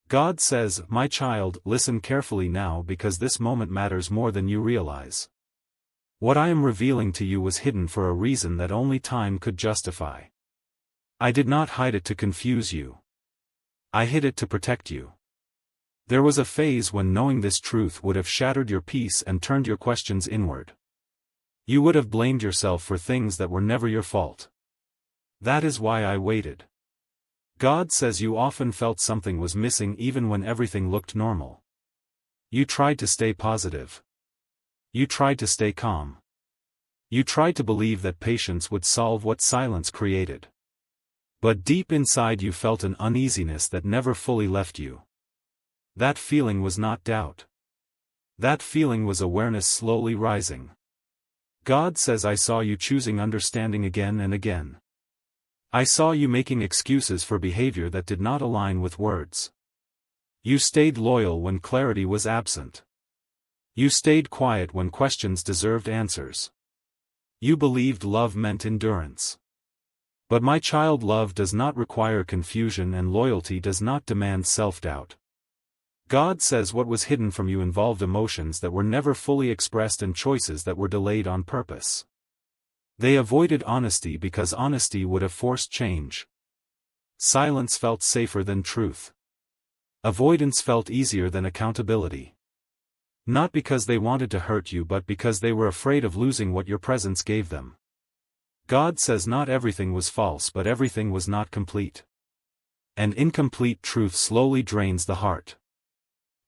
God says, "My child, listen carefully now because this moment matters more than you realize. What I am revealing to you was hidden for a reason that only time could justify. I did not hide it to confuse you. I hid it to protect you. There was a phase when knowing this truth would have shattered your peace and turned your questions inward. You would have blamed yourself for things that were never your fault. That is why I waited." God says you often felt something was missing even when everything looked normal. You tried to stay positive. You tried to stay calm. You tried to believe that patience would solve what silence created. But deep inside you felt an uneasiness that never fully left you. That feeling was not doubt. That feeling was awareness slowly rising. God says, "I saw you choosing understanding again and again. I saw you making excuses for behavior that did not align with words. You stayed loyal when clarity was absent. You stayed quiet when questions deserved answers. You believed love meant endurance. But my child, love does not require confusion and loyalty does not demand self-doubt." God says what was hidden from you involved emotions that were never fully expressed and choices that were delayed on purpose. They avoided honesty because honesty would have forced change. Silence felt safer than truth. Avoidance felt easier than accountability. Not because they wanted to hurt you but because they were afraid of losing what your presence gave them. God says not everything was false but everything was not complete. And incomplete truth slowly drains the heart.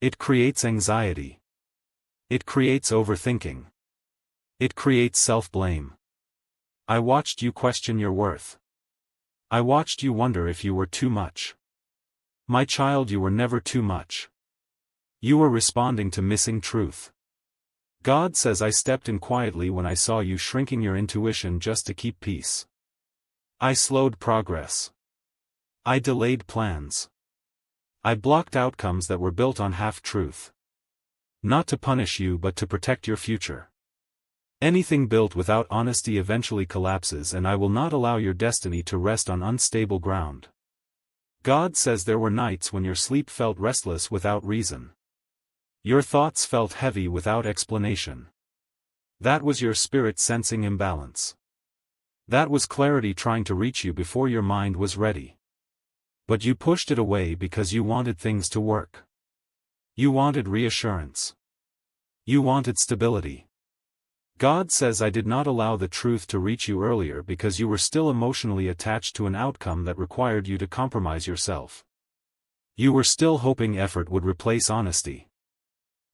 It creates anxiety. It creates overthinking. It creates self-blame. I watched you question your worth. I watched you wonder if you were too much. My child, you were never too much. You were responding to missing truth. God says I stepped in quietly when I saw you shrinking your intuition just to keep peace. I slowed progress. I delayed plans. I blocked outcomes that were built on half-truth. Not to punish you but to protect your future. Anything built without honesty eventually collapses, and I will not allow your destiny to rest on unstable ground. God says there were nights when your sleep felt restless without reason. Your thoughts felt heavy without explanation. That was your spirit sensing imbalance. That was clarity trying to reach you before your mind was ready. But you pushed it away because you wanted things to work. You wanted reassurance. You wanted stability. God says I did not allow the truth to reach you earlier because you were still emotionally attached to an outcome that required you to compromise yourself. You were still hoping effort would replace honesty.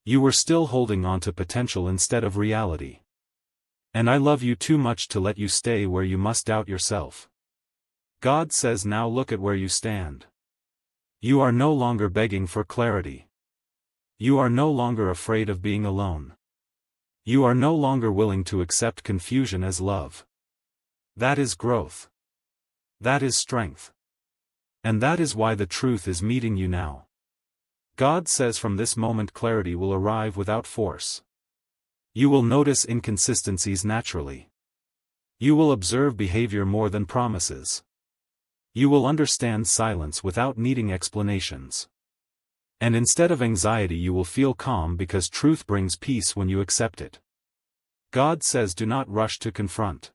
You were still holding on to potential instead of reality. And I love you too much to let you stay where you must doubt yourself. God says now look at where you stand. You are no longer begging for clarity. You are no longer afraid of being alone. You are no longer willing to accept confusion as love. That is growth. That is strength. And that is why the truth is meeting you now. God says from this moment clarity will arrive without force. You will notice inconsistencies naturally. You will observe behavior more than promises. You will understand silence without needing explanations. And instead of anxiety you will feel calm because truth brings peace when you accept it. God says do not rush to confront.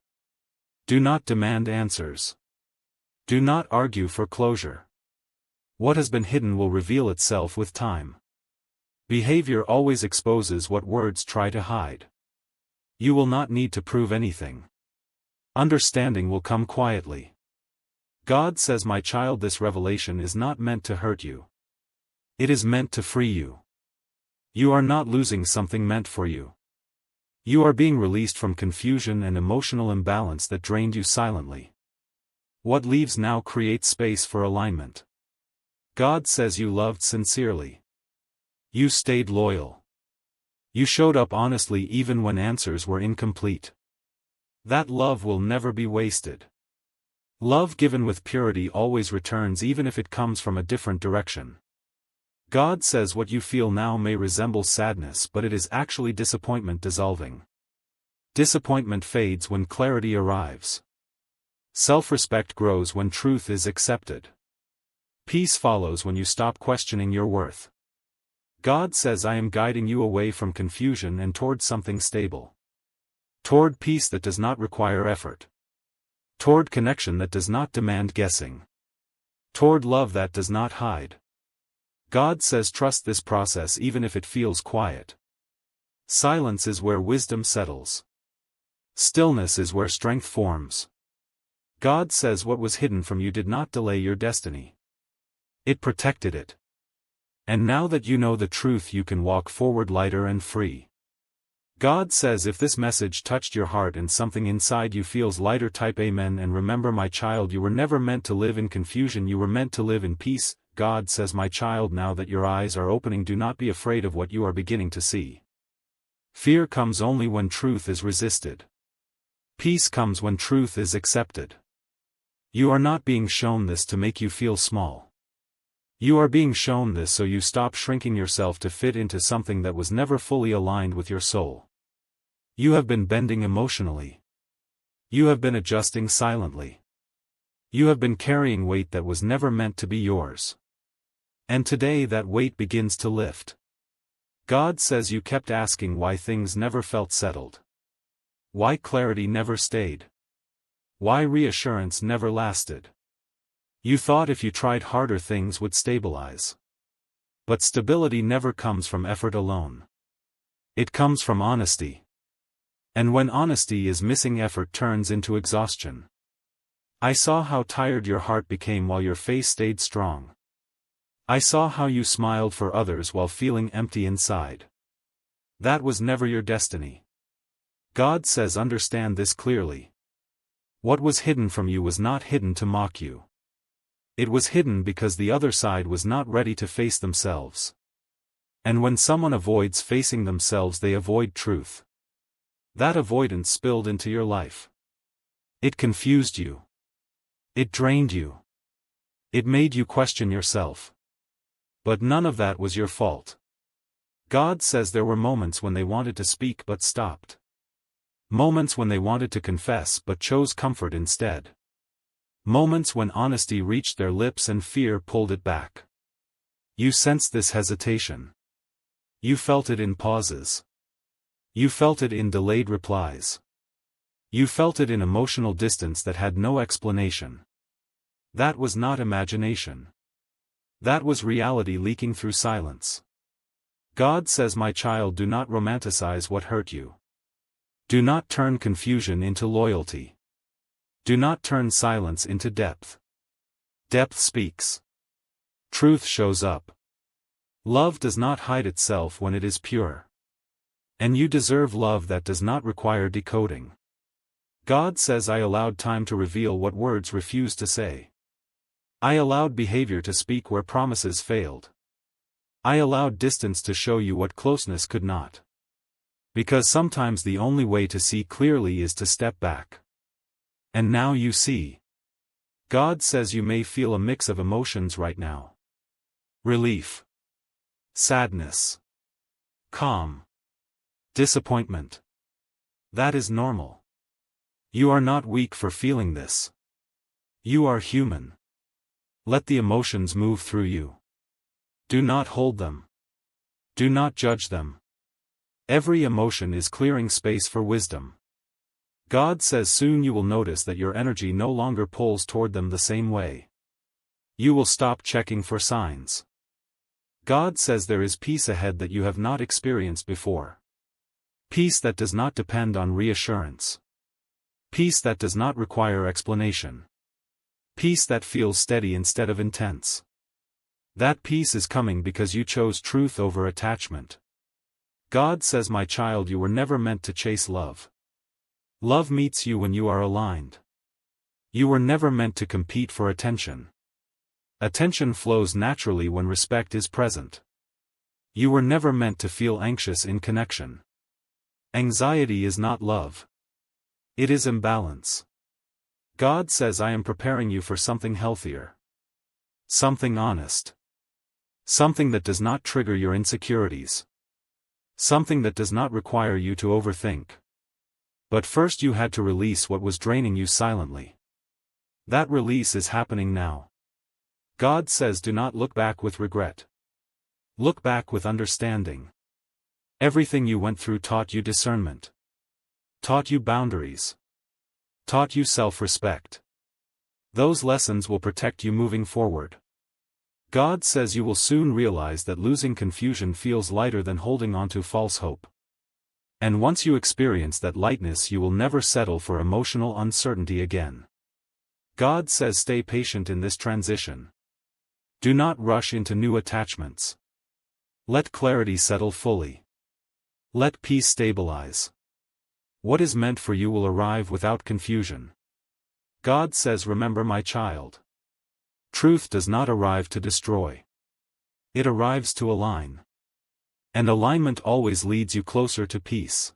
Do not demand answers. Do not argue for closure. What has been hidden will reveal itself with time. Behavior always exposes what words try to hide. You will not need to prove anything. Understanding will come quietly. God says my child, this revelation is not meant to hurt you. It is meant to free you. You are not losing something meant for you. You are being released from confusion and emotional imbalance that drained you silently. What leaves now creates space for alignment. God says you loved sincerely. You stayed loyal. You showed up honestly even when answers were incomplete. That love will never be wasted. Love given with purity always returns even if it comes from a different direction. God says what you feel now may resemble sadness, but it is actually disappointment dissolving. Disappointment fades when clarity arrives. Self-respect grows when truth is accepted. Peace follows when you stop questioning your worth. God says I am guiding you away from confusion and toward something stable. Toward peace that does not require effort. Toward connection that does not demand guessing. Toward love that does not hide. God says trust this process even if it feels quiet. Silence is where wisdom settles. Stillness is where strength forms. God says what was hidden from you did not delay your destiny. It protected it. And now that you know the truth, you can walk forward lighter and free. God says if this message touched your heart and something inside you feels lighter, type amen. And remember, my child, you were never meant to live in confusion, you were meant to live in peace. God says, my child, now that your eyes are opening, do not be afraid of what you are beginning to see. Fear comes only when truth is resisted. Peace comes when truth is accepted. You are not being shown this to make you feel small. You are being shown this so you stop shrinking yourself to fit into something that was never fully aligned with your soul. You have been bending emotionally. You have been adjusting silently. You have been carrying weight that was never meant to be yours. And today that weight begins to lift. God says you kept asking why things never felt settled. Why clarity never stayed. Why reassurance never lasted. You thought if you tried harder things would stabilize. But stability never comes from effort alone. It comes from honesty. And when honesty is missing, effort turns into exhaustion. I saw how tired your heart became while your face stayed strong. I saw how you smiled for others while feeling empty inside. That was never your destiny. God says understand this clearly. What was hidden from you was not hidden to mock you. It was hidden because the other side was not ready to face themselves. And when someone avoids facing themselves, they avoid truth. That avoidance spilled into your life. It confused you. It drained you. It made you question yourself. But none of that was your fault. God says there were moments when they wanted to speak but stopped. Moments when they wanted to confess but chose comfort instead. Moments when honesty reached their lips and fear pulled it back. You sensed this hesitation. You felt it in pauses. You felt it in delayed replies. You felt it in emotional distance that had no explanation. That was not imagination. That was reality leaking through silence. God says, my child, do not romanticize what hurt you. Do not turn confusion into loyalty. Do not turn silence into depth. Depth speaks. Truth shows up. Love does not hide itself when it is pure. And you deserve love that does not require decoding. God says, I allowed time to reveal what words refused to say. I allowed behavior to speak where promises failed. I allowed distance to show you what closeness could not. Because sometimes the only way to see clearly is to step back. And now you see. God says you may feel a mix of emotions right now. Relief. Sadness. Calm. Disappointment. That is normal. You are not weak for feeling this. You are human. Let the emotions move through you. Do not hold them. Do not judge them. Every emotion is clearing space for wisdom. God says soon you will notice that your energy no longer pulls toward them the same way. You will stop checking for signs. God says there is peace ahead that you have not experienced before. Peace that does not depend on reassurance. Peace that does not require explanation. Peace that feels steady instead of intense. That peace is coming because you chose truth over attachment. God says, my child, you were never meant to chase love. Love meets you when you are aligned. You were never meant to compete for attention. Attention flows naturally when respect is present. You were never meant to feel anxious in connection. Anxiety is not love. It is imbalance. God says, I am preparing you for something healthier. Something honest. Something that does not trigger your insecurities. Something that does not require you to overthink. But first you had to release what was draining you silently. That release is happening now. God says do not look back with regret. Look back with understanding. Everything you went through taught you discernment. Taught you boundaries. Taught you self-respect. Those lessons will protect you moving forward. God says you will soon realize that losing confusion feels lighter than holding on to false hope. And once you experience that lightness, you will never settle for emotional uncertainty again. God says stay patient in this transition. Do not rush into new attachments. Let clarity settle fully. Let peace stabilize. What is meant for you will arrive without confusion. God says remember my child. Truth does not arrive to destroy. It arrives to align. And alignment always leads you closer to peace.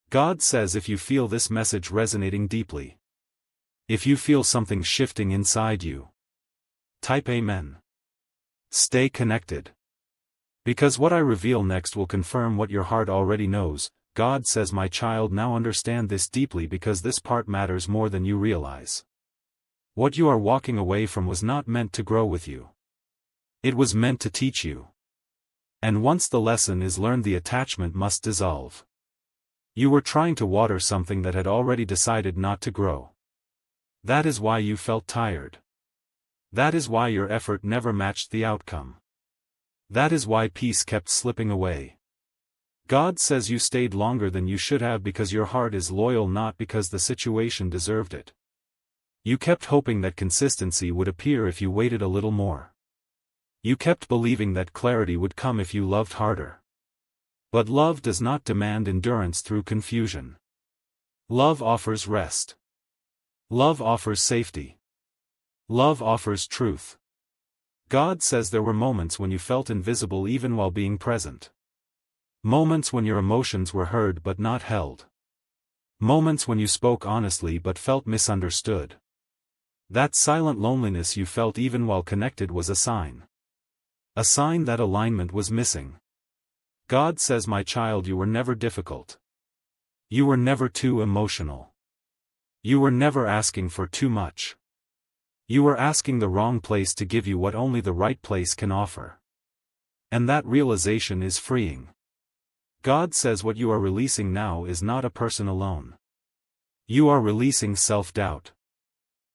God says if you feel this message resonating deeply, if you feel something shifting inside you, type Amen. Stay connected. Because what I reveal next will confirm what your heart already knows. God says my child, now understand this deeply because this part matters more than you realize. What you are walking away from was not meant to grow with you. It was meant to teach you. And once the lesson is learned, the attachment must dissolve. You were trying to water something that had already decided not to grow. That is why you felt tired. That is why your effort never matched the outcome. That is why peace kept slipping away. God says you stayed longer than you should have because your heart is loyal, not because the situation deserved it. You kept hoping that consistency would appear if you waited a little more. You kept believing that clarity would come if you loved harder. But love does not demand endurance through confusion. Love offers rest. Love offers safety. Love offers truth. God says there were moments when you felt invisible even while being present. Moments when your emotions were heard but not held. Moments when you spoke honestly but felt misunderstood. That silent loneliness you felt even while connected was a sign. A sign that alignment was missing. God says my child, you were never difficult. You were never too emotional. You were never asking for too much. You were asking the wrong place to give you what only the right place can offer. And that realization is freeing. God says what you are releasing now is not a person alone. You are releasing self-doubt.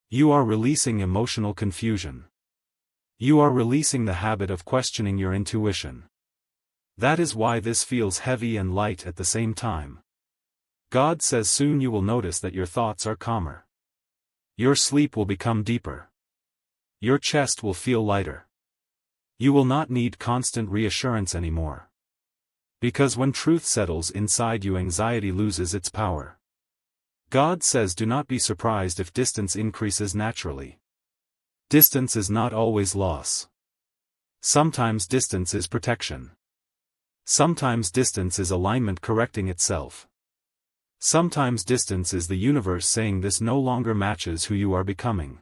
You are releasing emotional confusion. You are releasing the habit of questioning your intuition. That is why this feels heavy and light at the same time. God says soon you will notice that your thoughts are calmer. Your sleep will become deeper. Your chest will feel lighter. You will not need constant reassurance anymore. Because when truth settles inside you, anxiety loses its power. God says do not be surprised if distance increases naturally. Distance is not always loss. Sometimes distance is protection. Sometimes distance is alignment correcting itself. Sometimes distance is the universe saying this no longer matches who you are becoming.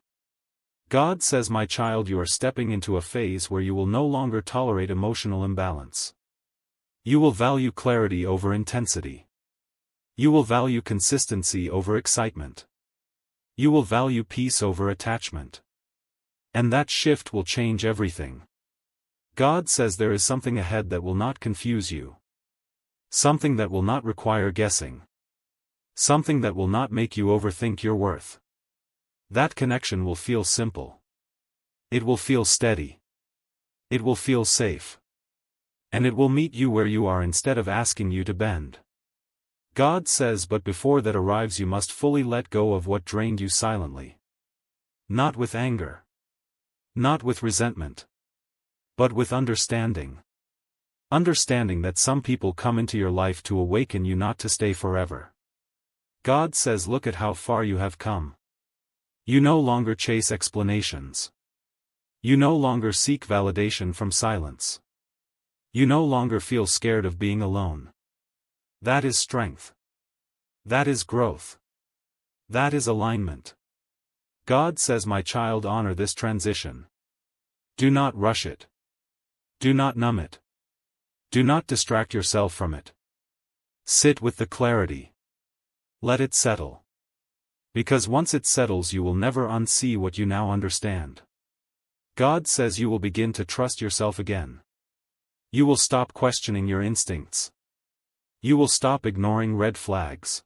God says my child, you are stepping into a phase where you will no longer tolerate emotional imbalance. You will value clarity over intensity. You will value consistency over excitement. You will value peace over attachment. And that shift will change everything. God says there is something ahead that will not confuse you. Something that will not require guessing. Something that will not make you overthink your worth. That connection will feel simple. It will feel steady. It will feel safe. And it will meet you where you are instead of asking you to bend. God says but before that arrives you must fully let go of what drained you silently. Not with anger. Not with resentment. But with understanding. Understanding that some people come into your life to awaken you, not to stay forever. God says look at how far you have come. You no longer chase explanations. You no longer seek validation from silence. You no longer feel scared of being alone. That is strength. That is growth. That is alignment. God says my child, honor this transition. Do not rush it. Do not numb it. Do not distract yourself from it. Sit with the clarity. Let it settle. Because once it settles you will never unsee what you now understand. God says you will begin to trust yourself again. You will stop questioning your instincts. You will stop ignoring red flags.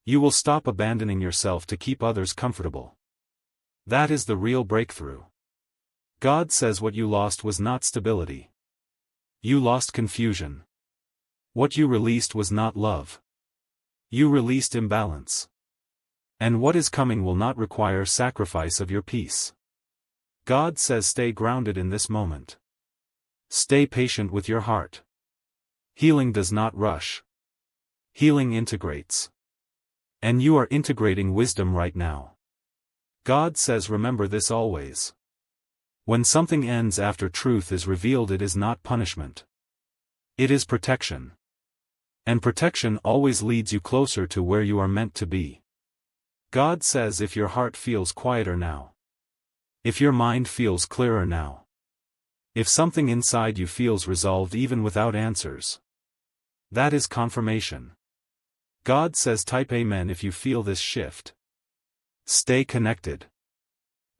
You will stop abandoning yourself to keep others comfortable. That is the real breakthrough. God says what you lost was not stability. You lost confusion. What you released was not love. You released imbalance. And what is coming will not require sacrifice of your peace. God says stay grounded in this moment. Stay patient with your heart. Healing does not rush. Healing integrates. And you are integrating wisdom right now. God says remember this always. When something ends after truth is revealed, it is not punishment. It is protection. And protection always leads you closer to where you are meant to be. God says if your heart feels quieter now. If your mind feels clearer now. If something inside you feels resolved even without answers. That is confirmation. God says type Amen if you feel this shift. Stay connected.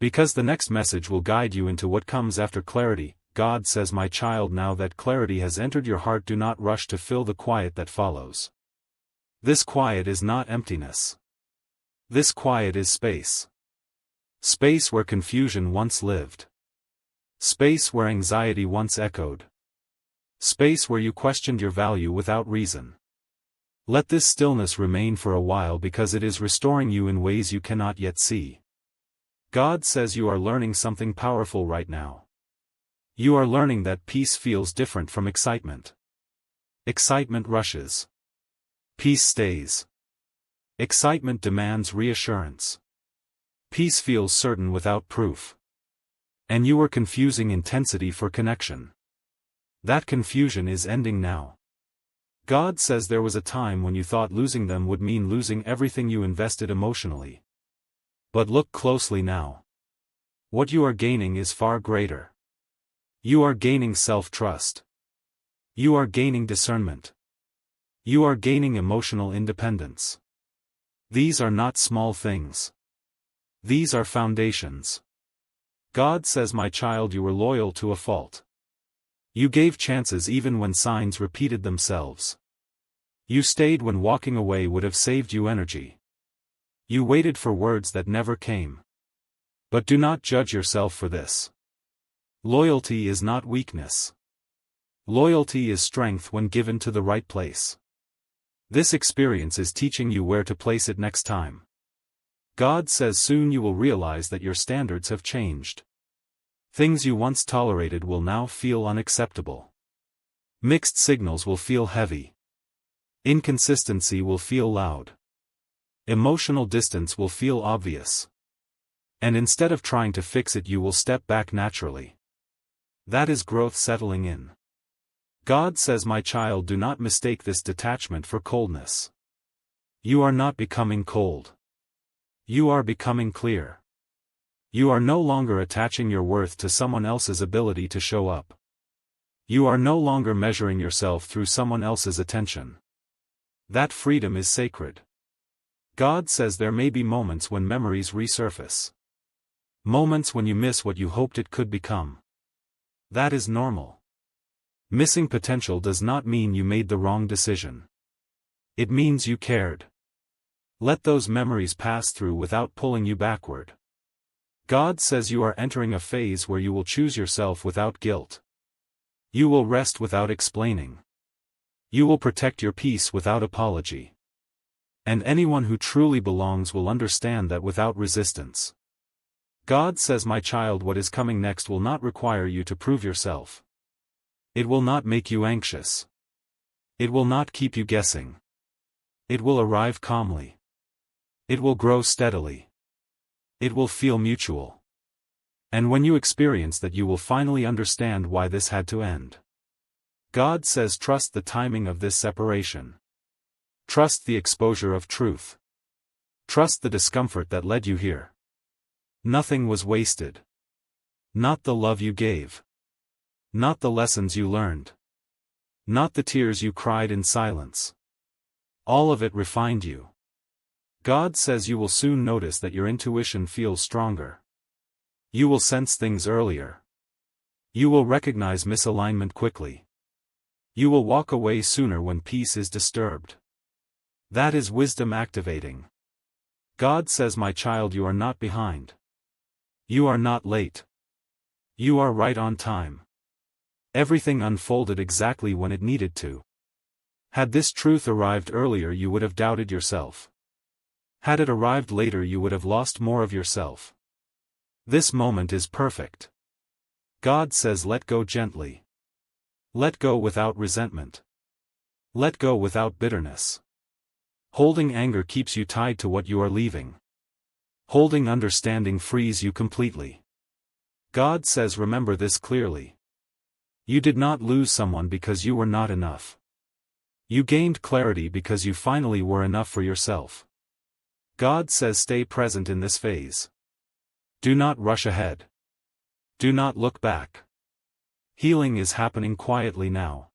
Because the next message will guide you into what comes after clarity. God says my child, now that clarity has entered your heart, do not rush to fill the quiet that follows. This quiet is not emptiness. This quiet is space. Space where confusion once lived. Space where anxiety once echoed. Space where you questioned your value without reason. Let this stillness remain for a while because it is restoring you in ways you cannot yet see. God says you are learning something powerful right now. You are learning that peace feels different from excitement. Excitement rushes. Peace stays. Excitement demands reassurance. Peace feels certain without proof. And you are confusing intensity for connection. That confusion is ending now. God says there was a time when you thought losing them would mean losing everything you invested emotionally. But look closely now. What you are gaining is far greater. You are gaining self-trust. You are gaining discernment. You are gaining emotional independence. These are not small things. These are foundations. God says my child, you were loyal to a fault. You gave chances even when signs repeated themselves. You stayed when walking away would have saved you energy. You waited for words that never came. But do not judge yourself for this. Loyalty is not weakness. Loyalty is strength when given to the right place. This experience is teaching you where to place it next time. God says soon you will realize that your standards have changed. Things you once tolerated will now feel unacceptable. Mixed signals will feel heavy. Inconsistency will feel loud. Emotional distance will feel obvious. And instead of trying to fix it, you will step back naturally. That is growth settling in. God says my child, do not mistake this detachment for coldness. You are not becoming cold. You are becoming clear. You are no longer attaching your worth to someone else's ability to show up. You are no longer measuring yourself through someone else's attention. That freedom is sacred. God says there may be moments when memories resurface. Moments when you miss what you hoped it could become. That is normal. Missing potential does not mean you made the wrong decision. It means you cared. Let those memories pass through without pulling you backward. God says you are entering a phase where you will choose yourself without guilt. You will rest without explaining. You will protect your peace without apology. And anyone who truly belongs will understand that without resistance. God says my child, what is coming next will not require you to prove yourself. It will not make you anxious. It will not keep you guessing. It will arrive calmly. It will grow steadily. It will feel mutual. And when you experience that, you will finally understand why this had to end. God says trust the timing of this separation. Trust the exposure of truth. Trust the discomfort that led you here. Nothing was wasted. Not the love you gave. Not the lessons you learned. Not the tears you cried in silence. All of it refined you. God says you will soon notice that your intuition feels stronger. You will sense things earlier. You will recognize misalignment quickly. You will walk away sooner when peace is disturbed. That is wisdom activating. God says, my child, you are not behind. You are not late. You are right on time. Everything unfolded exactly when it needed to. Had this truth arrived earlier, you would have doubted yourself. Had it arrived later, you would have lost more of yourself. This moment is perfect. God says, let go gently. Let go without resentment. Let go without bitterness. Holding anger keeps you tied to what you are leaving. Holding understanding frees you completely. God says, remember this clearly. You did not lose someone because you were not enough. You gained clarity because you finally were enough for yourself. God says, stay present in this phase. Do not rush ahead. Do not look back. Healing is happening quietly now.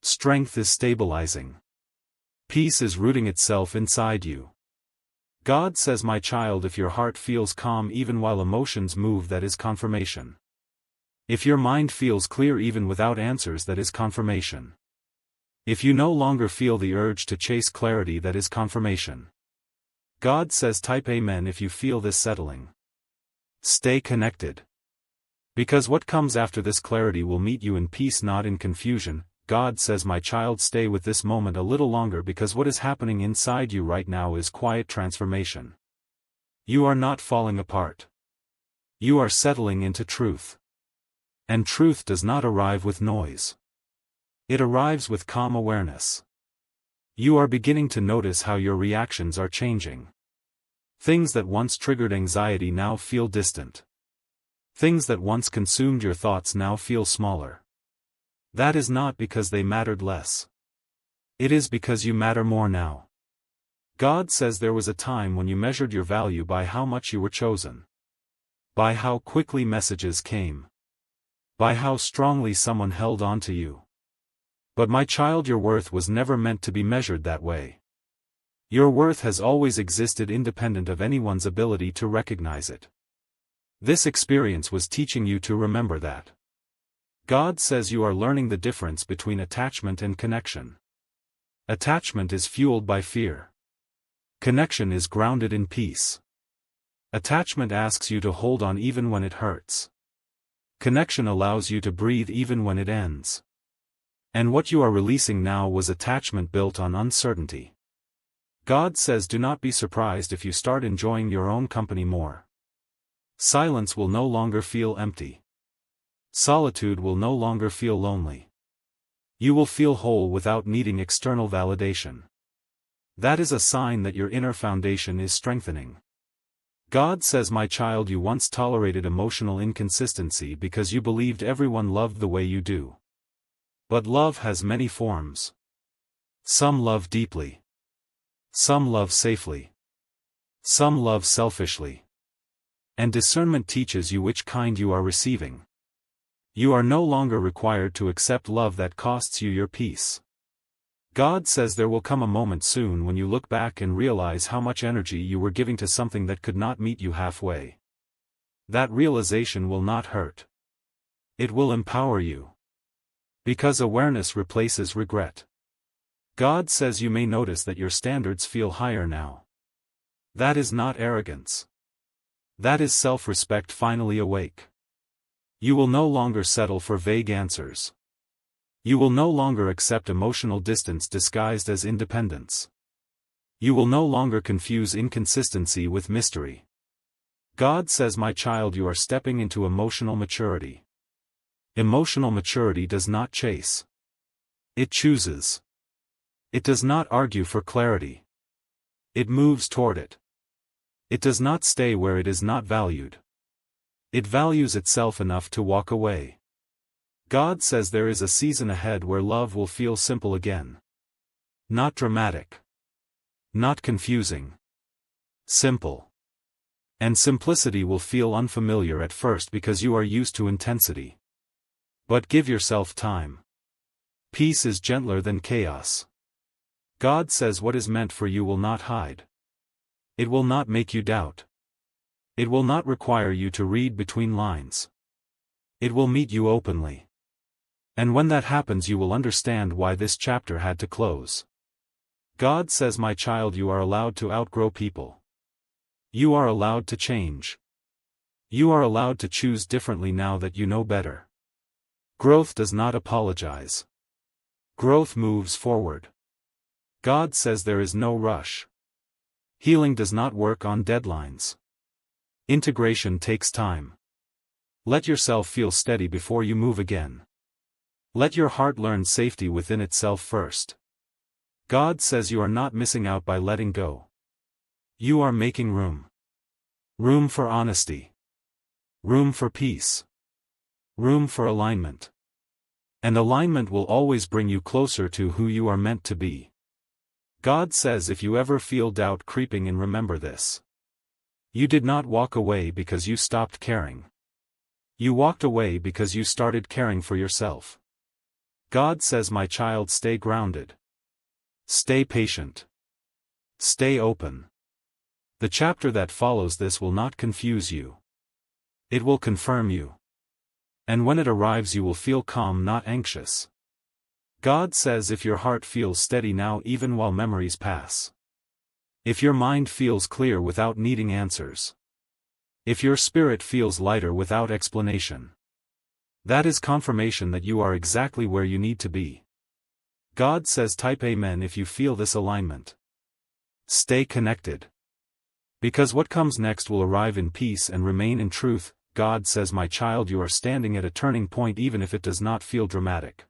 Strength is stabilizing. Peace is rooting itself inside you. God says, my child, if your heart feels calm even while emotions move, that is confirmation. If your mind feels clear even without answers, that is confirmation. If you no longer feel the urge to chase clarity, that is confirmation. God says, type amen if you feel this settling. Stay connected. Because what comes after this clarity will meet you in peace, not in confusion. God says, my child, stay with this moment a little longer, because what is happening inside you right now is quiet transformation. You are not falling apart. You are settling into truth. And truth does not arrive with noise. It arrives with calm awareness. You are beginning to notice how your reactions are changing. Things that once triggered anxiety now feel distant. Things that once consumed your thoughts now feel smaller. That is not because they mattered less. It is because you matter more now. God says, there was a time when you measured your value by how much you were chosen. By how quickly messages came. By how strongly someone held on to you. But my child, your worth was never meant to be measured that way. Your worth has always existed independent of anyone's ability to recognize it. This experience was teaching you to remember that. God says, you are learning the difference between attachment and connection. Attachment is fueled by fear. Connection is grounded in peace. Attachment asks you to hold on even when it hurts. Connection allows you to breathe even when it ends. And what you are releasing now was attachment built on uncertainty. God says, do not be surprised if you start enjoying your own company more. Silence will no longer feel empty. Solitude will no longer feel lonely. You will feel whole without needing external validation. That is a sign that your inner foundation is strengthening. God says, my child, you once tolerated emotional inconsistency because you believed everyone loved the way you do. But love has many forms. Some love deeply. Some love safely. Some love selfishly. And discernment teaches you which kind you are receiving. You are no longer required to accept love that costs you your peace. God says, there will come a moment soon when you look back and realize how much energy you were giving to something that could not meet you halfway. That realization will not hurt. It will empower you. Because awareness replaces regret. God says, you may notice that your standards feel higher now. That is not arrogance. That is self-respect finally awake. You will no longer settle for vague answers. You will no longer accept emotional distance disguised as independence. You will no longer confuse inconsistency with mystery. God says, my child, you are stepping into emotional maturity. Emotional maturity does not chase. It chooses. It does not argue for clarity. It moves toward it. It does not stay where it is not valued. It values itself enough to walk away. God says, there is a season ahead where love will feel simple again. Not dramatic. Not confusing. Simple. And simplicity will feel unfamiliar at first because you are used to intensity. But give yourself time. Peace is gentler than chaos. God says, what is meant for you will not hide. It will not make you doubt. It will not require you to read between lines. It will meet you openly. And when that happens, you will understand why this chapter had to close. God says, my child, you are allowed to outgrow people. You are allowed to change. You are allowed to choose differently now that you know better. Growth does not apologize. Growth moves forward. God says there is no rush. Healing does not work on deadlines. Integration takes time. Let yourself feel steady before you move again. Let your heart learn safety within itself first. God says you are not missing out by letting go. You are making room. Room for honesty. Room for peace. Room for alignment. And alignment will always bring you closer to who you are meant to be. God says if you ever feel doubt creeping in, remember this. You did not walk away because you stopped caring. You walked away because you started caring for yourself. God says, my child, stay grounded. Stay patient. Stay open. The chapter that follows this will not confuse you. It will confirm you. And when it arrives, you will feel calm, not anxious. God says if your heart feels steady now, even while memories pass. If your mind feels clear without needing answers. If your spirit feels lighter without explanation. That is confirmation that you are exactly where you need to be. God says, type Amen if you feel this alignment. Stay connected. Because what comes next will arrive in peace and remain in truth. God says, my child, you are standing at a turning point even if it does not feel dramatic.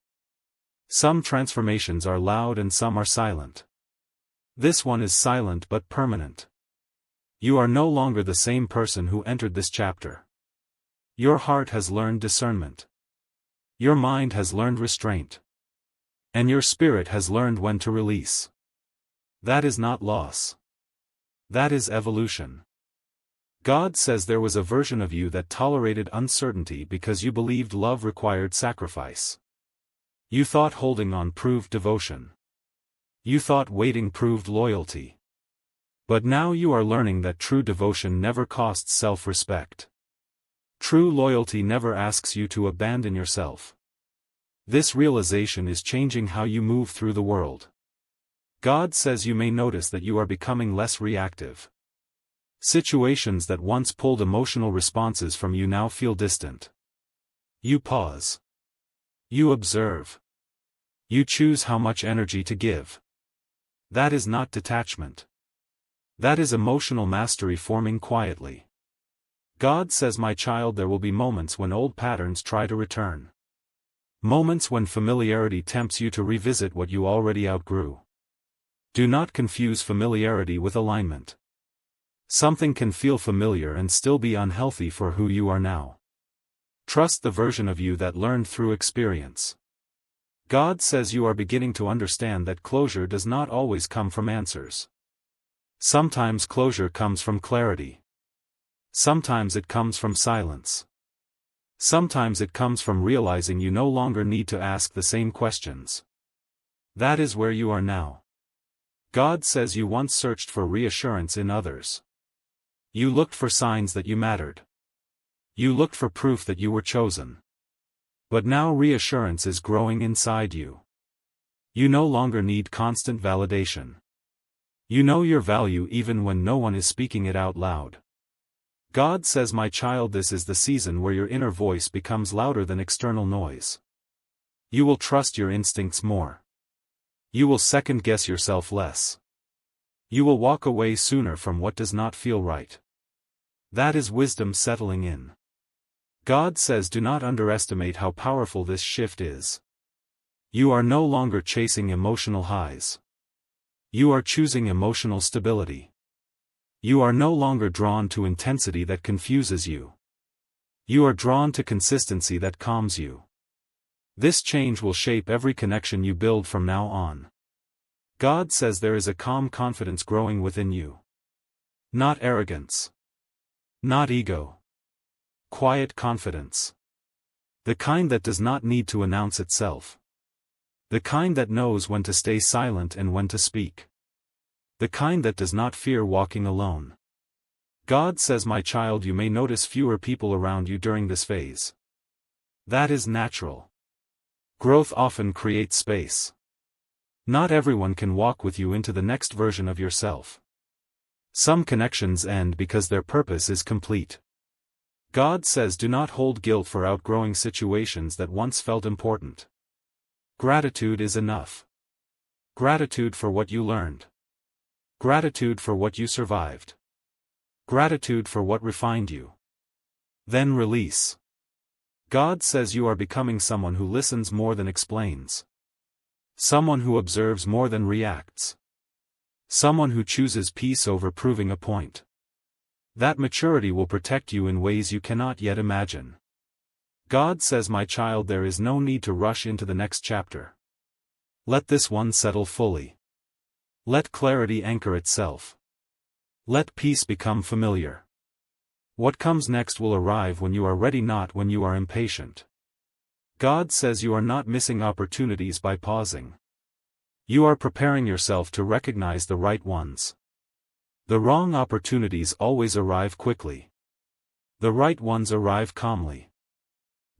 Some transformations are loud and some are silent. This one is silent but permanent. You are no longer the same person who entered this chapter. Your heart has learned discernment. Your mind has learned restraint. And your spirit has learned when to release. That is not loss. That is evolution. God says there was a version of you that tolerated uncertainty because you believed love required sacrifice. You thought holding on proved devotion. You thought waiting proved loyalty. But now you are learning that true devotion never costs self-respect. True loyalty never asks you to abandon yourself. This realization is changing how you move through the world. God says you may notice that you are becoming less reactive. Situations that once pulled emotional responses from you now feel distant. You pause. You observe. You choose how much energy to give. That is not detachment. That is emotional mastery forming quietly. God says, my child, there will be moments when old patterns try to return. Moments when familiarity tempts you to revisit what you already outgrew. Do not confuse familiarity with alignment. Something can feel familiar and still be unhealthy for who you are now. Trust the version of you that learned through experience. God says you are beginning to understand that closure does not always come from answers. Sometimes closure comes from clarity. Sometimes it comes from silence. Sometimes it comes from realizing you no longer need to ask the same questions. That is where you are now. God says you once searched for reassurance in others. You looked for signs that you mattered. You looked for proof that you were chosen. But now reassurance is growing inside you. You no longer need constant validation. You know your value even when no one is speaking it out loud. God says, my child, this is the season where your inner voice becomes louder than external noise. You will trust your instincts more. You will second-guess yourself less. You will walk away sooner from what does not feel right. That is wisdom settling in. God says, do not underestimate how powerful this shift is. You are no longer chasing emotional highs. You are choosing emotional stability. You are no longer drawn to intensity that confuses you. You are drawn to consistency that calms you. This change will shape every connection you build from now on. God says there is a calm confidence growing within you. Not arrogance. Not ego. Quiet confidence. The kind that does not need to announce itself. The kind that knows when to stay silent and when to speak. The kind that does not fear walking alone. God says, my child, you may notice fewer people around you during this phase. That is natural. Growth often creates space. Not everyone can walk with you into the next version of yourself. Some connections end because their purpose is complete. God says, do not hold guilt for outgrowing situations that once felt important. Gratitude is enough. Gratitude for what you learned. Gratitude for what you survived. Gratitude for what refined you. Then release. God says you are becoming someone who listens more than explains. Someone who observes more than reacts. Someone who chooses peace over proving a point. That maturity will protect you in ways you cannot yet imagine. God says, my child, there is no need to rush into the next chapter. Let this one settle fully. Let clarity anchor itself. Let peace become familiar. What comes next will arrive when you are ready, not when you are impatient. God says you are not missing opportunities by pausing. You are preparing yourself to recognize the right ones. The wrong opportunities always arrive quickly. The right ones arrive calmly.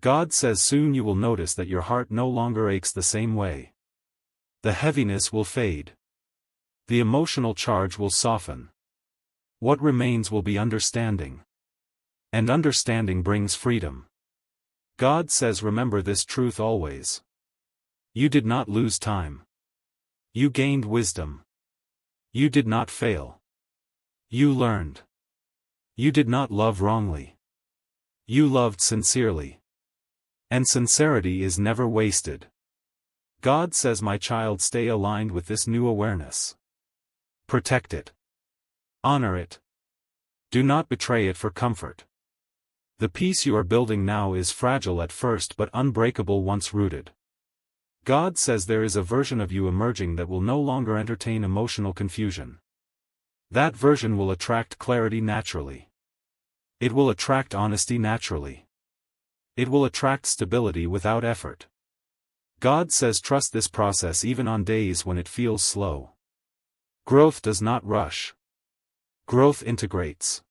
God says soon you will notice that your heart no longer aches the same way. The heaviness will fade. The emotional charge will soften. What remains will be understanding. And understanding brings freedom. God says, remember this truth always. You did not lose time. You gained wisdom. You did not fail. You learned. You did not love wrongly. You loved sincerely. And sincerity is never wasted. God says, my child, stay aligned with this new awareness. Protect it. Honor it. Do not betray it for comfort. The peace you are building now is fragile at first but unbreakable once rooted. God says there is a version of you emerging that will no longer entertain emotional confusion. That version will attract clarity naturally. It will attract honesty naturally. It will attract stability without effort. God says, trust this process even on days when it feels slow. Growth does not rush. Growth integrates.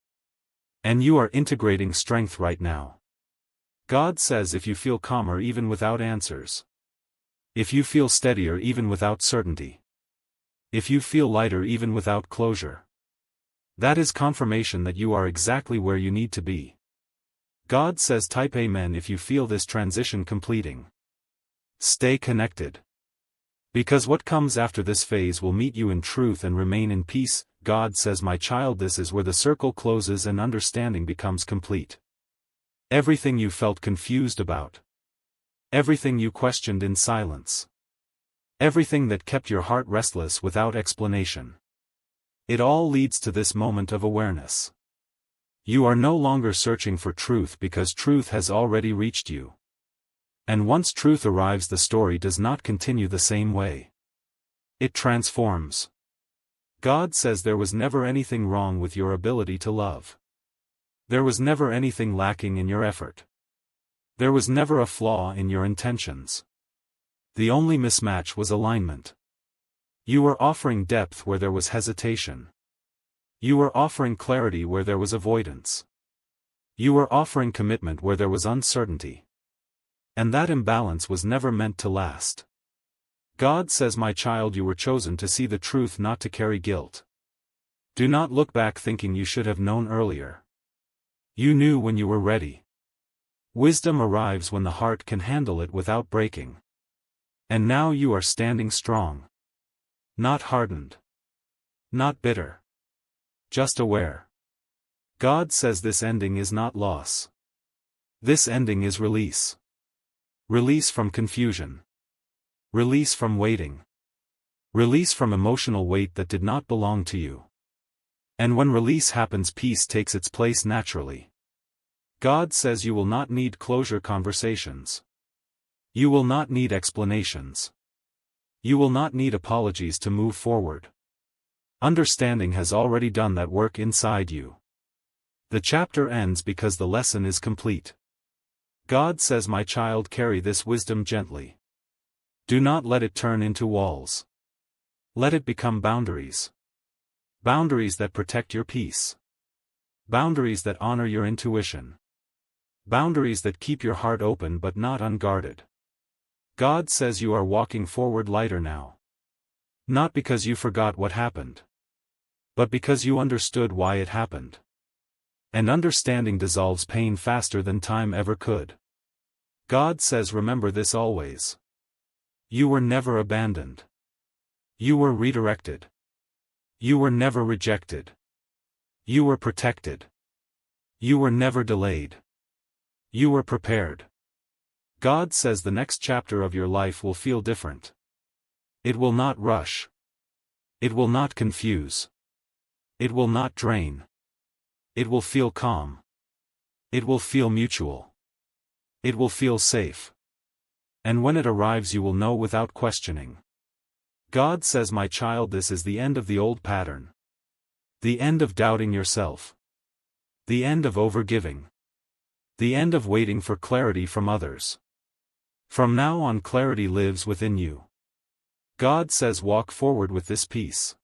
And you are integrating strength right now. God says, if you feel calmer even without answers. If you feel steadier even without certainty. If you feel lighter even without closure. That is confirmation that you are exactly where you need to be. God says, type amen if you feel this transition completing. Stay connected. Because what comes after this phase will meet you in truth and remain in peace. God says, my child, this is where the circle closes and understanding becomes complete. Everything you felt confused about. Everything you questioned in silence. Everything that kept your heart restless without explanation. It all leads to this moment of awareness. You are no longer searching for truth because truth has already reached you. And once truth arrives, the story does not continue the same way. It transforms. God says there was never anything wrong with your ability to love. There was never anything lacking in your effort. There was never a flaw in your intentions. The only mismatch was alignment. You were offering depth where there was hesitation. You were offering clarity where there was avoidance. You were offering commitment where there was uncertainty. And that imbalance was never meant to last. God says, my child, you were chosen to see the truth, not to carry guilt. Do not look back thinking you should have known earlier. You knew when you were ready. Wisdom arrives when the heart can handle it without breaking. And now you are standing strong. Not hardened. Not bitter. Just aware. God says this ending is not loss. This ending is release. Release from confusion. Release from waiting. Release from emotional weight that did not belong to you. And when release happens, peace takes its place naturally. God says you will not need closure conversations. You will not need explanations. You will not need apologies to move forward. Understanding has already done that work inside you. The chapter ends because the lesson is complete. God says, my child, carry this wisdom gently. Do not let it turn into walls. Let it become boundaries. Boundaries that protect your peace. Boundaries that honor your intuition. Boundaries that keep your heart open but not unguarded. God says you are walking forward lighter now. Not because you forgot what happened, but because you understood why it happened. And understanding dissolves pain faster than time ever could. God says remember this always. You were never abandoned. You were redirected. You were never rejected. You were protected. You were never delayed. You were prepared. God says the next chapter of your life will feel different. It will not rush. It will not confuse. It will not drain. It will feel calm. It will feel mutual. It will feel safe. And when it arrives you will know without questioning. God says my child, this is the end of the old pattern. The end of doubting yourself. The end of overgiving. The end of waiting for clarity from others. From now on clarity lives within you. God says walk forward with this peace.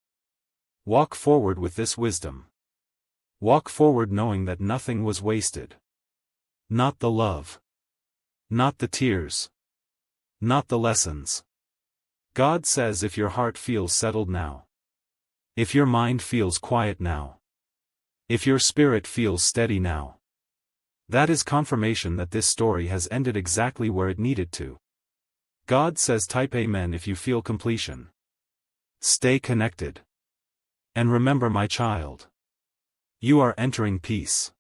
Walk forward with this wisdom. Walk forward knowing that nothing was wasted. Not the love. Not the tears. Not the lessons. God says if your heart feels settled now. If your mind feels quiet now. If your spirit feels steady now. That is confirmation that this story has ended exactly where it needed to. God says type amen if you feel completion. Stay connected. And remember my child. You are entering peace.